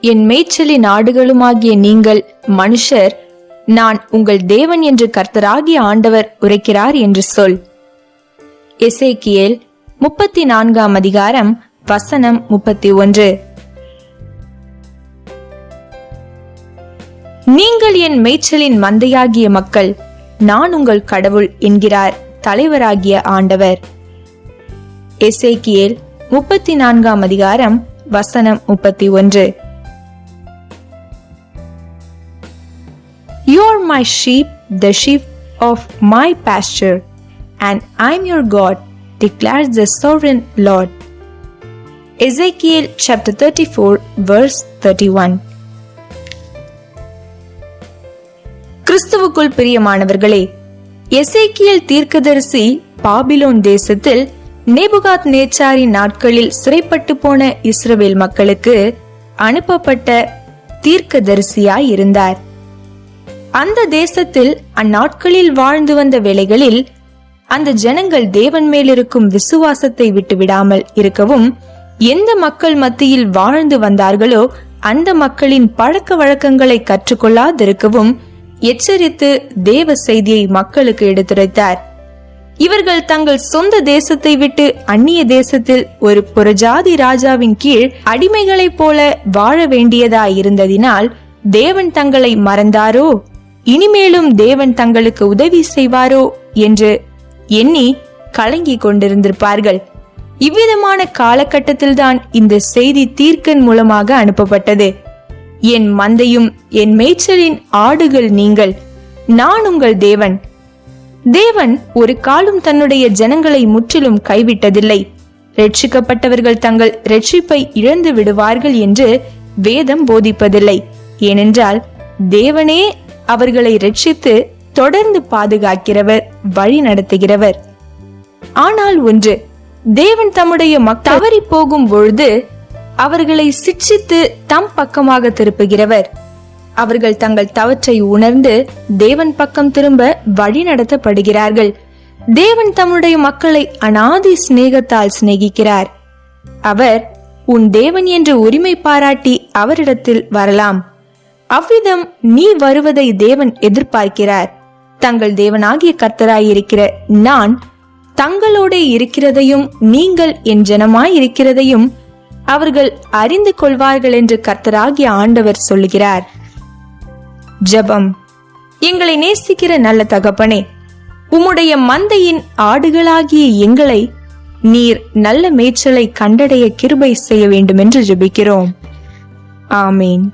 என் மேய்ச்சலின் ஆடுகளுமாகிய நீங்கள் மனுஷர், நான் உங்கள் தேவன் என்று கர்த்தராகிய ஆண்டவர் உரைக்கிறார் என்று சொல். எசேக்கியேல் 34 அதிகாரம் வசனம் 31. நீங்கள் என் மேய்ச்சலின் மந்தையாகிய மக்கள், நான் உங்கள் கடவுள் என்கிறார் தலைவராகிய ஆண்டவர். எசேக்கியேல் 34 அதிகாரம் வசனம் 31. You are my sheep, the sheep of my pasture, and I am your God, declares the sovereign Lord. Ezekiel chapter 34 verse 31. கிறிஸ்துவுக்குள் பிரியமானவர்களே, எசேக்கியேல் தீர்க்கதரிசி பாபிலோன் தேசத்தில் நேபுகாத்நேச்சாரின் நாட்களில் சிறைப்பட்டு போன இஸ்ரவேல் மக்களுக்கு அனுப்பப்பட்ட தீர்க்கதரிசியாய் இருந்தார். அந்த தேசத்தில் அந்நாட்களில் வாழ்ந்து வந்த வேளைகளில் அந்த ஜனங்கள் தேவன் மேல் இருக்கும் விசுவாசத்தை விட்டுவிடாமல் இருக்கவும், எந்த மக்கள் மத்தியில் வாழ்ந்து வந்தார்களோ அந்த மக்களின் பழக்க வழக்கங்களை கற்றுக்கொள்ளாதிருக்கவும் எச்சரித்து தேவ செய்தியை மக்களுக்கு எடுத்துரைத்தார். இவர்கள் தங்கள் சொந்த தேசத்தை விட்டு அந்நிய தேசத்தில் ஒரு புறஜாதி ராஜாவின் கீழ் அடிமைகளைப் போல வாழ வேண்டியதாயிருந்ததினால் தேவன் தங்களை மறந்தாரோ, இனிமேலும் தேவன் தங்களுக்கு உதவி செய்வாரோ என்று எண்ணி கலங்கிக் கொண்டிருந்திருப்பார்கள். இவ்விதமான காலகட்டத்தில்தான் இந்த செய்தி தீர்க்கன் மூலமாக அனுப்பப்பட்டது. என் மந்தையும் என் மேய்ச்சலின் ஆடுகள் நீங்கள், நான் உங்கள் தேவன். தேவன் ஒரு காலம் தன்னுடைய ஜனங்களை முற்றிலும் கைவிட்டதில்லை. ரட்சிக்கப்பட்டவர்கள் தங்கள் ரட்சிப்பை இழந்து விடுவார்கள் என்று வேதம் போதிப்பதில்லை. ஏனென்றால் தேவனே அவர்களை ரட்சித்து தொடர்ந்து பாதுகாக்கிறவர், வழி நடத்துகிறவர். ஆனால் ஒன்று, தேவன் தம்முடைய மக்கள் தவறி போகும் பொழுது அவர்களை சிட்சித்து தம் பக்கமாக திருப்புகிறவர். அவர்கள் தங்கள் தவற்றை உணர்ந்து தேவன் பக்கம் திரும்ப வழி நடத்தப்படுகிறார்கள். தேவன் தம்முடைய மக்களை அநாதி சிநேகத்தால் சிநேகிக்கிறார். அவர் உன் தேவன் என்று உரிமை பாராட்டி அவரிடத்தில் வரலாம். அவ்விதம் நீ வருவதை தேவன் எதிர்பார்க்கிறார். தங்கள் தேவனாகிய கர்த்தராயிருக்கிற நான் தங்களோட இருக்கிறதையும் நீங்கள் என் ஜனமாய் இருக்கிறதையும் அவர்கள் அறிந்து கொள்வார்கள் என்று கர்த்தராகிய ஆண்டவர் சொல்லுகிறார். ஜெபம். எங்களை நேசிக்கிற நல்ல தகப்பனே, உம்முடைய மந்தையின் ஆடுகளாகிய எங்களை நீர் நல்ல மேய்ச்சலை கண்டடைய கிருபை செய்ய வேண்டும் என்று ஜெபிக்கிறோம். ஆமீன்.